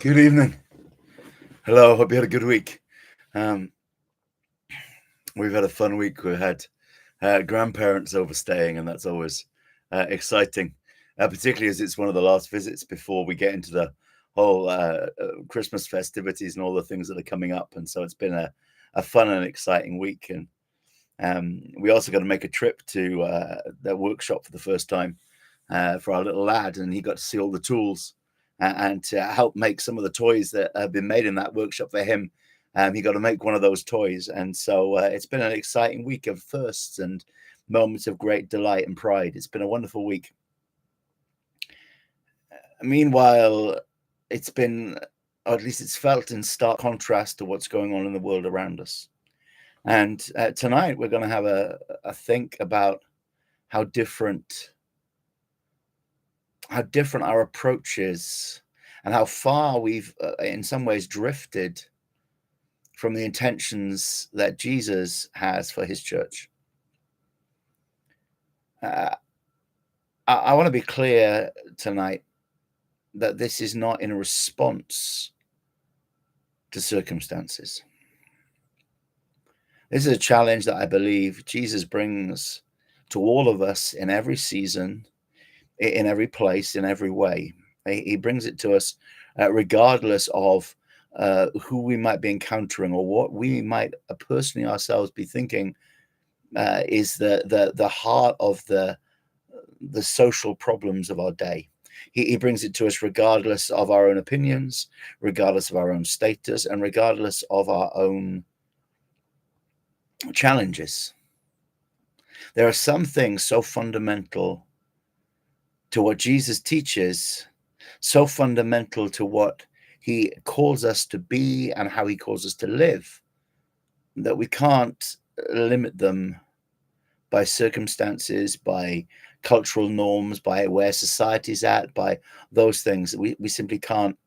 Good evening. Hello. Hope you had a good week. We've had a fun week. We had grandparents overstaying, and that's always exciting, particularly as it's one of the last visits before we get into the whole Christmas festivities and all the things that are coming up. And so it's been a fun and exciting week. And we also got to make a trip to their workshop for the first time for our little lad, and he got to see all the tools and to help make some of the toys that have been made in that workshop for him. He got to make one of those toys. And so it's been an exciting week of firsts and moments of great delight and pride. It's been a wonderful week. Meanwhile, it's been, or at least it's felt, in stark contrast to what's going on in the world around us. And tonight we're going to have a think about how different our approach is, and how far we've in some ways drifted from the intentions that Jesus has for his church. I want to be clear tonight that this is not in response to circumstances. This is a challenge that I believe Jesus brings to all of us in every season, in every place, in every way. He brings it to us regardless of who we might be encountering or what we might personally ourselves be thinking is the heart of the social problems of our day. He brings it to us regardless of our own opinions, regardless of our own status, and regardless of our own challenges. There are some things so fundamental to what Jesus teaches, so fundamental to what he calls us to be and how he calls us to live, that we can't limit them by circumstances, by cultural norms, by where society's at, by those things. We simply can't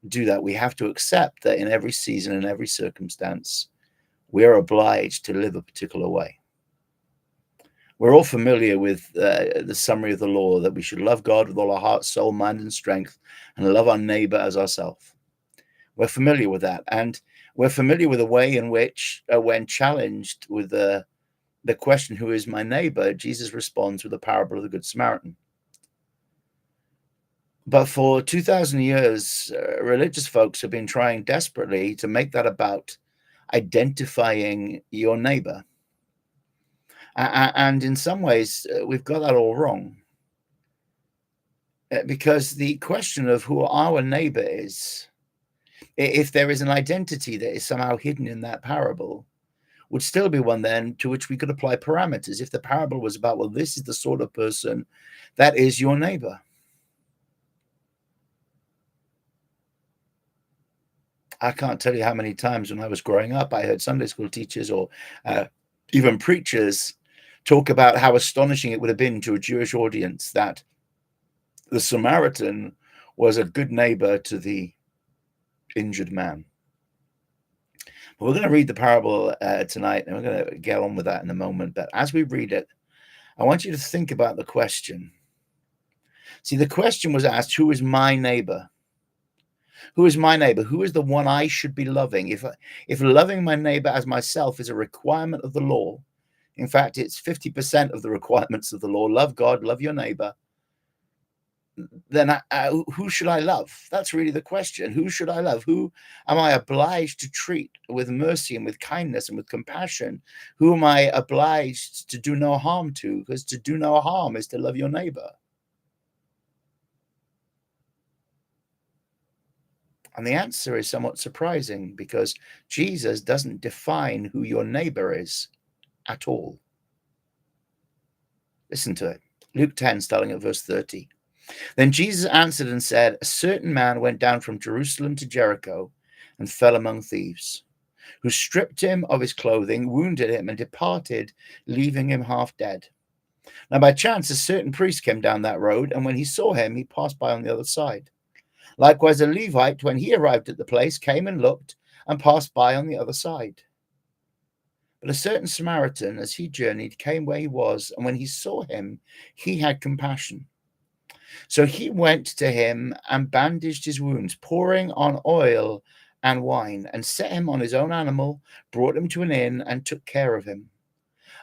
do that. We have to accept that in every season and every circumstance, we are obliged to live a particular way. We're all familiar with the summary of the law, that we should love God with all our heart, soul, mind, and strength, and love our neighbor as ourselves. We're familiar with that. And we're familiar with the way in which, when challenged with the question, who is my neighbor, Jesus responds with the parable of the Good Samaritan. But for 2,000 years, religious folks have been trying desperately to make that about identifying your neighbor. And in some ways, we've got that all wrong. Because the question of who our neighbor is, if there is an identity that is somehow hidden in that parable, would still be one then to which we could apply parameters. If the parable was about, well, this is the sort of person that is your neighbor. I can't tell you how many times when I was growing up, I heard Sunday school teachers or even preachers talk about how astonishing it would have been to a Jewish audience that the Samaritan was a good neighbor to the injured man. But we're going to read the parable tonight, and we're going to get on with that in a moment. But as we read it, I want you to think about the question. See, the question was asked, who is my neighbor? Who is my neighbor? Who is the one I should be loving? If loving my neighbor as myself is a requirement of the law, in fact, it's 50% of the requirements of the law, love God, love your neighbor, then who should I love? That's really the question. Who should I love? Who am I obliged to treat with mercy and with kindness and with compassion? Who am I obliged to do no harm to? Because to do no harm is to love your neighbor. And the answer is somewhat surprising, because Jesus doesn't define who your neighbor is at all. Listen to it. Luke 10, starting at verse 30. Then Jesus answered and said, a certain man went down from Jerusalem to Jericho and fell among thieves, who stripped him of his clothing, wounded him, and departed, leaving him half dead. Now by chance a certain priest came down that road, and when he saw him, he passed by on the other side. Likewise a Levite, when he arrived at the place, came and looked and passed by on the other side. But a certain Samaritan, as he journeyed, came where he was, and when he saw him, he had compassion. So he went to him and bandaged his wounds, pouring on oil and wine, and set him on his own animal, brought him to an inn, and took care of him.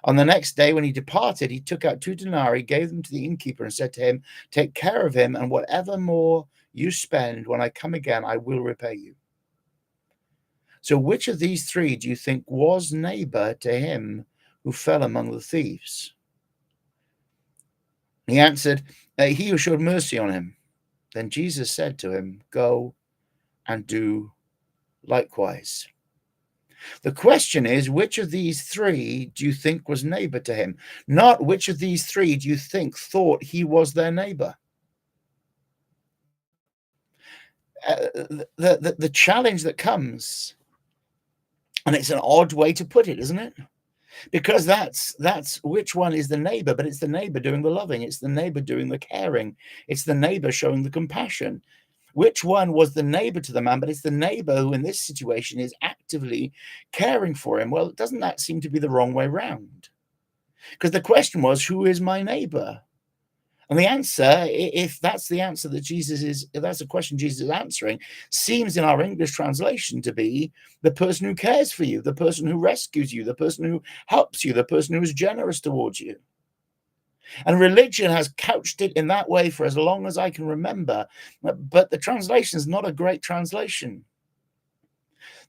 On the next day, when he departed, he took out 2 denarii, gave them to the innkeeper, and said to him, "Take care of him, and whatever more you spend, when I come again, I will repay you." So which of these three do you think was neighbor to him who fell among the thieves? He answered, "He who showed mercy on him." Then Jesus said to him, "Go and do likewise." The question is, which of these three do you think was neighbor to him? Not which of these three do you think thought he was their neighbor? The challenge that comes, and it's an odd way to put it, isn't it? Because that's which one is the neighbor, but it's the neighbor doing the loving, it's the neighbor doing the caring, it's the neighbor showing the compassion. Which one was the neighbor to the man? But it's the neighbor who in this situation is actively caring for him. Well, doesn't that seem to be the wrong way round? Because the question was, who is my neighbor? And the answer, if that's the answer that if that's the question Jesus is answering, seems in our English translation to be the person who cares for you, the person who rescues you, the person who helps you, the person who is generous towards you. And religion has couched it in that way for as long as I can remember. But the translation is not a great translation.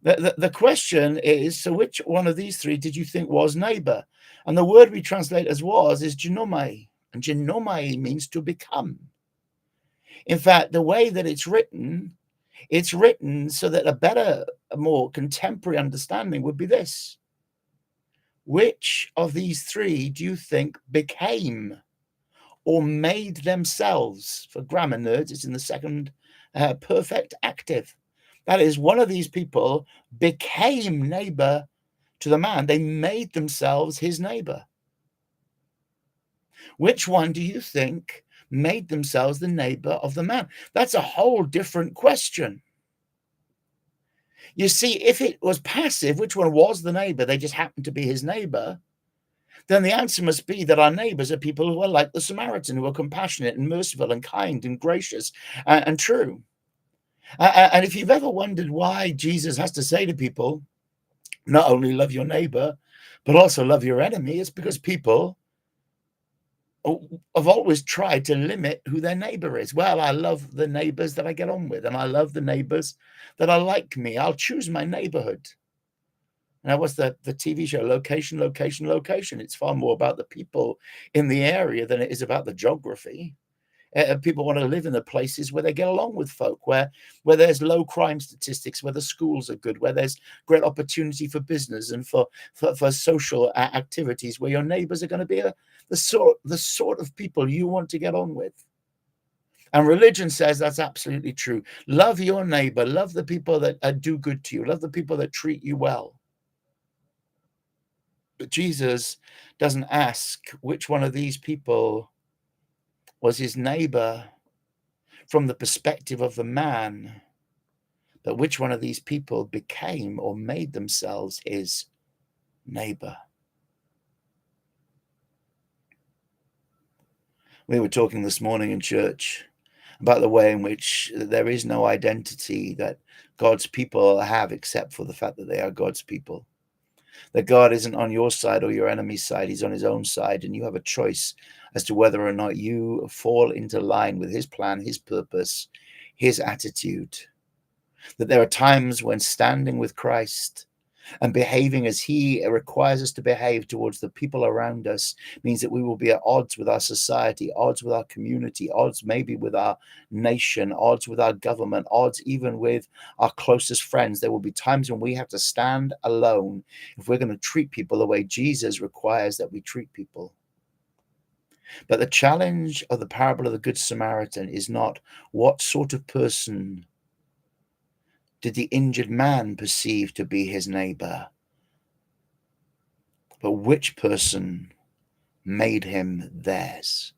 The question is, so which one of these three did you think was neighbor? And the word we translate as was is genomai. And genomai means to become. In fact, the way that it's written so that a better, a more contemporary understanding would be this. Which of these three do you think became or made themselves? For grammar nerds, it's in the second perfect active. That is, one of these people became neighbor to the man. They made themselves his neighbor. Which one do you think made themselves the neighbor of the man? That's a whole different question. You see, if it was passive, which one was the neighbor? They just happened to be his neighbor. Then the answer must be that our neighbors are people who are like the Samaritan, who are compassionate and merciful and kind and gracious and true. And if you've ever wondered why Jesus has to say to people, not only love your neighbor, but also love your enemy, it's because people have always tried to limit who their neighbor is. Well, I love the neighbors that I get on with, and I love the neighbors that are like me. I'll choose my neighborhood. Now, what's the TV show? Location, location, location. It's far more about the people in the area than it is about the geography. People want to live in the places where they get along with folk, where there's low crime statistics, where the schools are good, where there's great opportunity for business and for social activities, where your neighbors are going to be the sort of people you want to get on with. And religion says that's absolutely true. Love your neighbor, love the people that do good to you, love the people that treat you well. But Jesus doesn't ask which one of these people was his neighbor from the perspective of the man, but which one of these people became or made themselves his neighbor. We were talking this morning in church about the way in which there is no identity that God's people have except for the fact that they are God's people. That God isn't on your side or your enemy's side, he's on his own side, and you have a choice as to whether or not you fall into line with his plan, his purpose, his attitude. That there are times when standing with Christ and behaving as he requires us to behave towards the people around us means that we will be at odds with our society, odds with our community, odds maybe with our nation, odds with our government, odds even with our closest friends. There will be times when we have to stand alone if we're going to treat people the way Jesus requires that we treat people. But the challenge of the parable of the Good Samaritan is not what sort of person did the injured man perceive to be his neighbor, but which person made him theirs.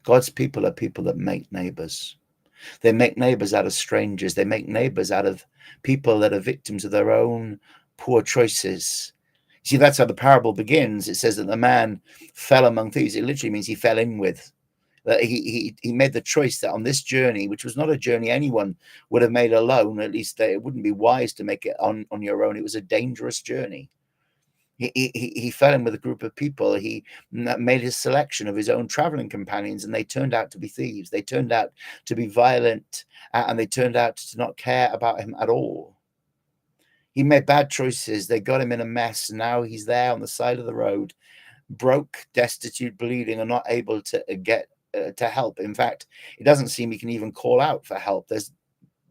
God's people are people that make neighbors. They make neighbors out of strangers. They make neighbors out of people that are victims of their own poor choices. See, that's how the parable begins. It says that the man fell among thieves. It literally means he fell in with. That he made the choice that on this journey, which was not a journey anyone would have made alone, at least it wouldn't be wise to make it on your own. It was a dangerous journey. He fell in with a group of people. He made his selection of his own traveling companions, and they turned out to be thieves. They turned out to be violent, and they turned out to not care about him at all. He made bad choices. They got him in a mess. Now he's there on the side of the road, broke, destitute, bleeding, and not able to get to help. In fact, it doesn't seem he can even call out for help. There's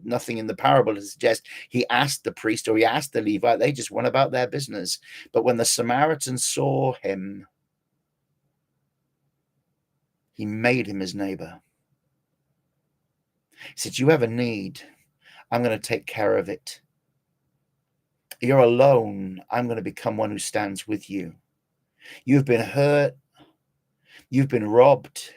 nothing in the parable to suggest he asked the priest or he asked the Levite. They just went about their business. But when the Samaritan saw him, he made him his neighbor. He said, you have a need. I'm going to take care of it. You're alone. I'm going to become one who stands with you. You've been hurt. You've been robbed.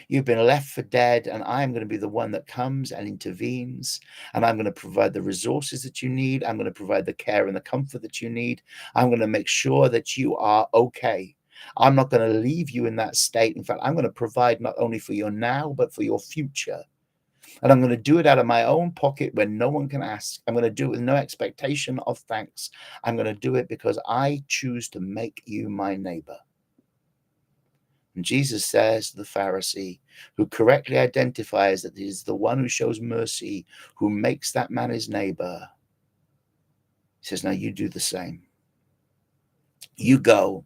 You've been left for dead, and I'm going to be the one that comes and intervenes, and I'm going to provide the resources that you need. I'm going to provide the care and the comfort that you need. I'm going to make sure that you are okay. I'm not going to leave you in that state. In fact, I'm going to provide not only for your now, but for your future. And I'm going to do it out of my own pocket when no one can ask. I'm going to do it with no expectation of thanks. I'm going to do it because I choose to make you my neighbor. And Jesus says to the Pharisee, who correctly identifies that he is the one who shows mercy, who makes that man his neighbor, he says, now you do the same. You go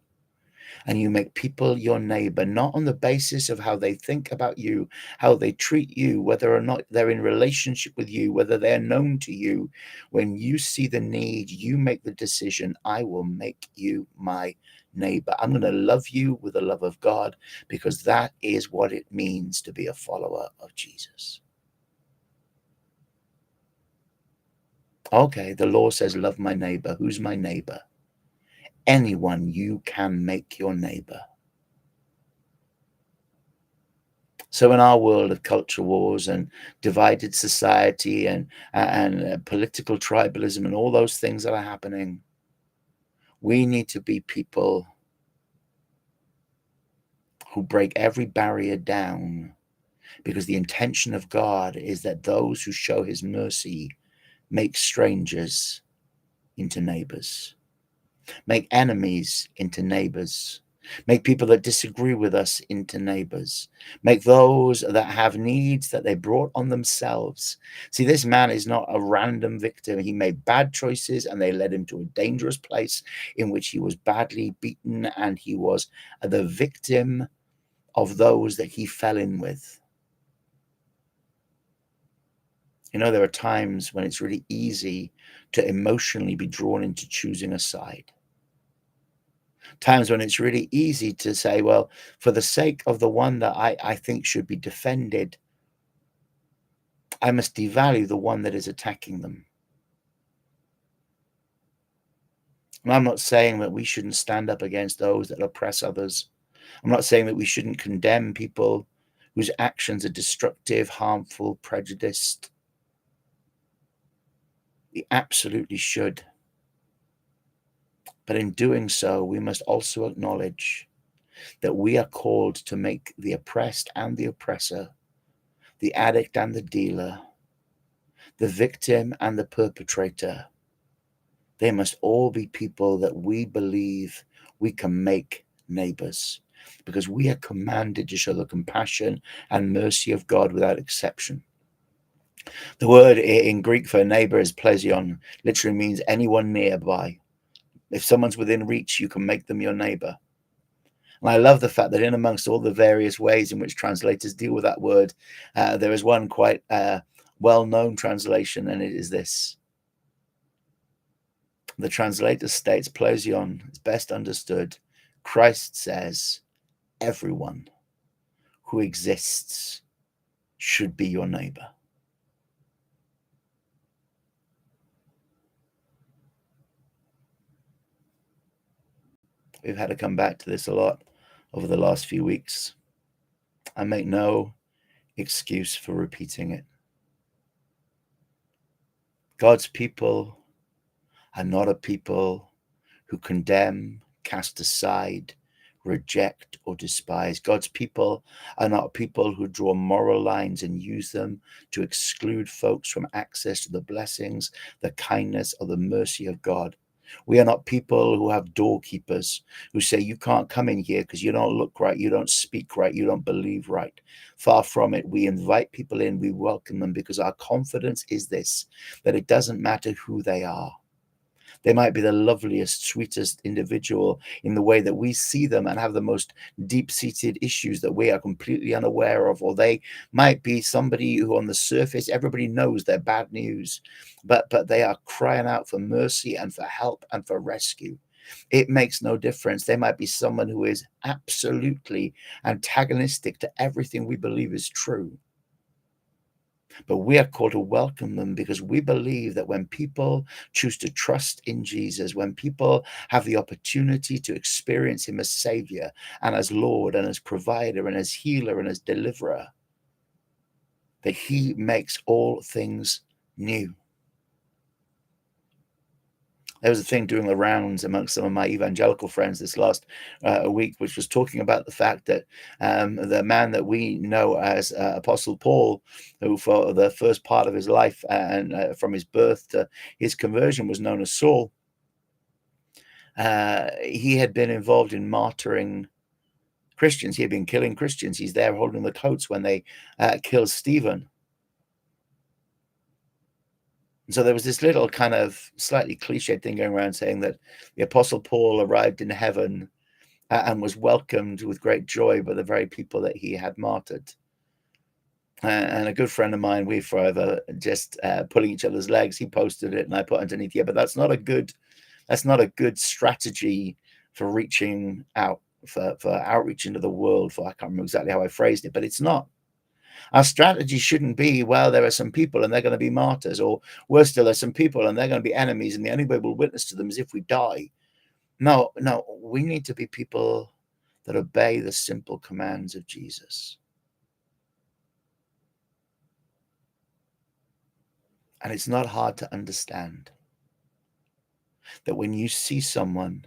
and you make people your neighbor, not on the basis of how they think about you, how they treat you, whether or not they're in relationship with you, whether they're known to you. When you see the need, you make the decision, I will make you my neighbor. I'm going to love you with the love of God, because that is what it means to be a follower of Jesus. Okay, the law says, love my neighbor. Who's my neighbor? Anyone you can make your neighbor. So in our world of culture wars and divided society and political tribalism and all those things that are happening, we need to be people who break every barrier down, because the intention of God is that those who show his mercy make strangers into neighbors, make enemies into neighbors, make people that disagree with us into neighbors, make those that have needs that they brought on themselves. See, this man is not a random victim. He made bad choices and they led him to a dangerous place in which he was badly beaten, and he was the victim of those that he fell in with. You know, there are times when it's really easy to emotionally be drawn into choosing a side. Times when it's really easy to say, well, for the sake of the one that I think should be defended, I must devalue the one that is attacking them. And I'm not saying that we shouldn't stand up against those that oppress others. I'm not saying that we shouldn't condemn people whose actions are destructive, harmful, prejudiced. We absolutely should. But in doing so, we must also acknowledge that we are called to make the oppressed and the oppressor, the addict and the dealer, the victim and the perpetrator, they must all be people that we believe we can make neighbors, because we are commanded to show the compassion and mercy of God without exception. The word in Greek for neighbor is plesion, literally means anyone nearby. If someone's within reach, you can make them your neighbor. And I love the fact that in amongst all the various ways in which translators deal with that word, there is one quite well-known translation, and it is this. The translator states, plesion is best understood. Christ says, everyone who exists should be your neighbor. We've had to come back to this a lot over the last few weeks. I make no excuse for repeating it. God's people are not a people who condemn, cast aside, reject, or despise. God's people are not people who draw moral lines and use them to exclude folks from access to the blessings, the kindness, or the mercy of God. We are not people who have doorkeepers who say, you can't come in here because you don't look right, you don't speak right, you don't believe right. Far from it. We invite people in, we welcome them, because our confidence is this, that it doesn't matter who they are. They might be the loveliest, sweetest individual in the way that we see them and have the most deep-seated issues that we are completely unaware of, or they might be somebody who on the surface everybody knows they're bad news, but they are crying out for mercy and for help and for rescue. It makes no difference. They might be someone who is absolutely antagonistic to everything we believe is true. But we are called to welcome them because we believe that when people choose to trust in Jesus, when people have the opportunity to experience him as Savior and as Lord and as provider and as healer and as deliverer, that he makes all things new. There was a thing doing the rounds amongst some of my evangelical friends this last week, which was talking about the fact that the man that we know as Apostle Paul, who for the first part of his life and from his birth to his conversion was known as Saul, he had been involved in martyring Christians. He had been killing Christians. He's there holding the coats when they killed Stephen. And so there was this little kind of slightly cliched thing going around saying that the Apostle Paul arrived in heaven and was welcomed with great joy by the very people that he had martyred. And a good friend of mine, we forever just pulling each other's legs. He posted it, and I put underneath, yeah, but that's not a good strategy for reaching out, for outreach into the world. I can't remember exactly how I phrased it, but it's not. Our strategy shouldn't be, well, there are some people and they're going to be martyrs, or worse still, there's some people and they're going to be enemies, and the only way we'll witness to them is if we die. No, we need to be people that obey the simple commands of Jesus. And it's not hard to understand that when you see someone,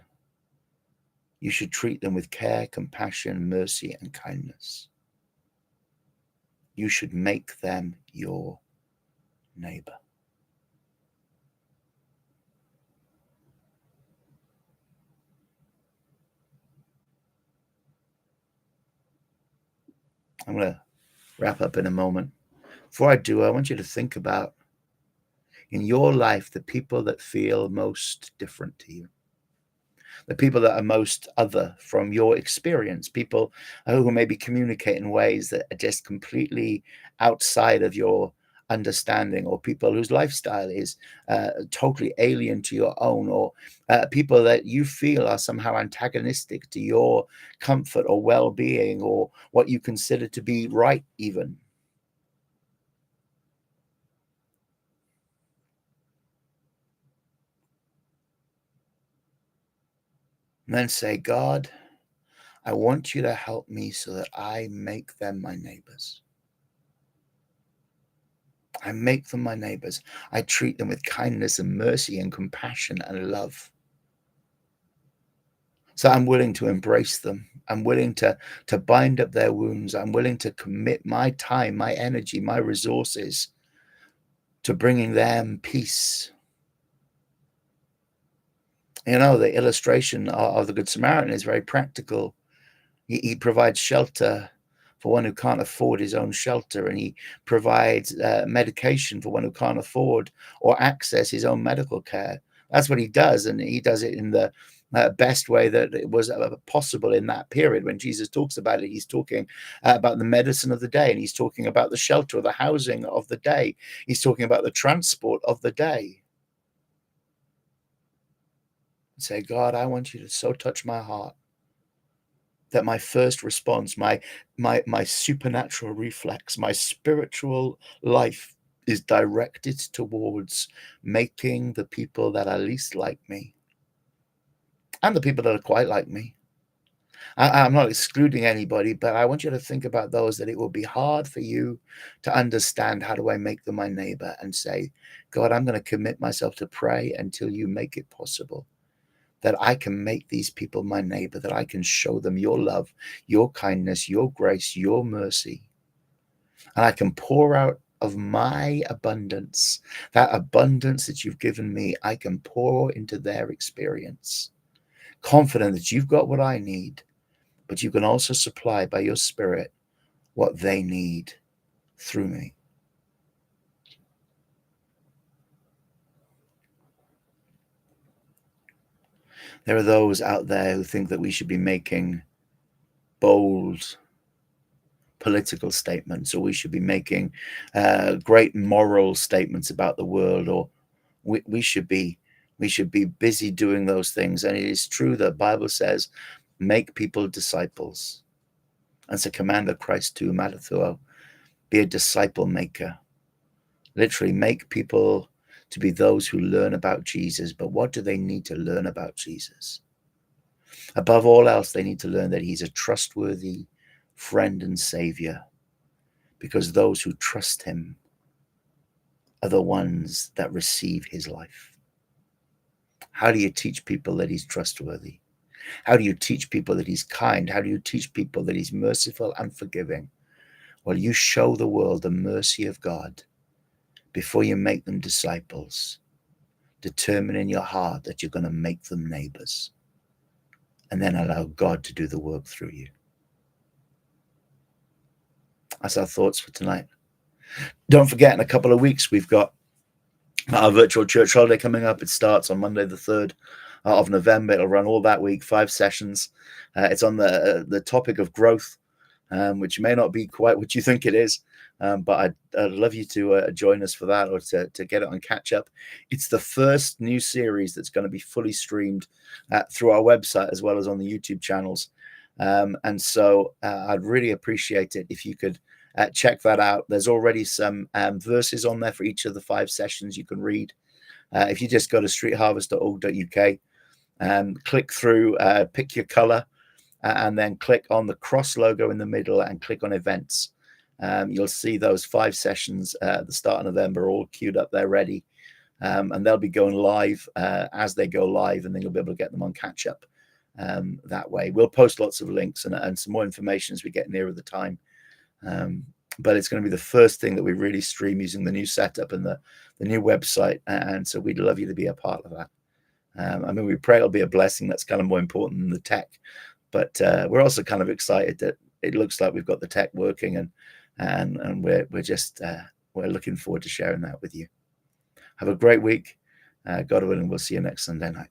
you should treat them with care, compassion, mercy, and kindness. You should make them your neighbor. I'm going to wrap up in a moment. Before I do, I want you to think about, in your life, the people that feel most different to you, the people that are most other from your experience, people who maybe communicate in ways that are just completely outside of your understanding, or people whose lifestyle is totally alien to your own, or people that you feel are somehow antagonistic to your comfort or well-being, or what you consider to be right even. And then say, God, I want you to help me so that I make them my neighbors. I make them my neighbors. I treat them with kindness and mercy and compassion and love. So I'm willing to embrace them. I'm willing to bind up their wounds. I'm willing to commit my time, my energy, my resources to bringing them peace. You know, the illustration of the Good Samaritan is very practical. He provides shelter for one who can't afford his own shelter, and he provides medication for one who can't afford or access his own medical care. That's what he does, and he does it in the best way that it was possible in that period. When Jesus talks about it, he's talking about the medicine of the day, and he's talking about the shelter or the housing of the day. He's talking about the transport of the day. Say, God, I want you to so touch my heart that my first response, my supernatural reflex, my spiritual life is directed towards making the people that are least like me and the people that are quite like me. I'm not excluding anybody, but I want you to think about those that it will be hard for you to understand. How do I make them my neighbor? And say, God, I'm going to commit myself to pray until you make it possible. that I can make these people my neighbor, that I can show them your love, your kindness, your grace, your mercy. And I can pour out of my abundance, that abundance that you've given me, I can pour into their experience, confident that you've got what I need, but you can also supply by your Spirit what they need through me. There are those out there who think that we should be making bold political statements, or we should be making great moral statements about the world, or we should be busy doing those things. And it is true that the Bible says, make people disciples. That's a command of Christ to Matthew. Be a disciple maker. Literally, make people to be those who learn about Jesus. But what do they need to learn about Jesus? Above all else, they need to learn that he's a trustworthy friend and savior, because those who trust him are the ones that receive his life. How do you teach people that he's trustworthy? How do you teach people that he's kind? How do you teach people that he's merciful and forgiving? Well, you show the world the mercy of God before you make them disciples. Determine in your heart that you're going to make them neighbors, and then allow God to do the work through you. That's our thoughts for tonight. Don't forget, in a couple of weeks, we've got our virtual church holiday coming up. It starts on Monday, the 3rd of November. It'll run all that week, 5 sessions. It's on the topic of growth, which may not be quite what you think it is, but I'd love you to join us for that, or to get it on catch up. It's the first new series that's going to be fully streamed through our website as well as on the YouTube channels. And so I'd really appreciate it if you could check that out. There's already some verses on there for each of the 5 sessions you can read. If you just go to streetharvest.org.uk, click through, pick your color, and then click on the cross logo in the middle and click on events. You'll see those 5 sessions at the start of November all queued up there ready. And they'll be going live as they go live, and then you'll be able to get them on catch up that way. We'll post lots of links and some more information as we get nearer the time. But it's going to be the first thing that we really stream using the new setup and the new website. And so we'd love you to be a part of that. I mean, we pray it'll be a blessing. That's kind of more important than the tech. But we're also kind of excited that it looks like we've got the tech working, and we're just we're looking forward to sharing that with you. Have a great week. God willing, we'll see you next Sunday night.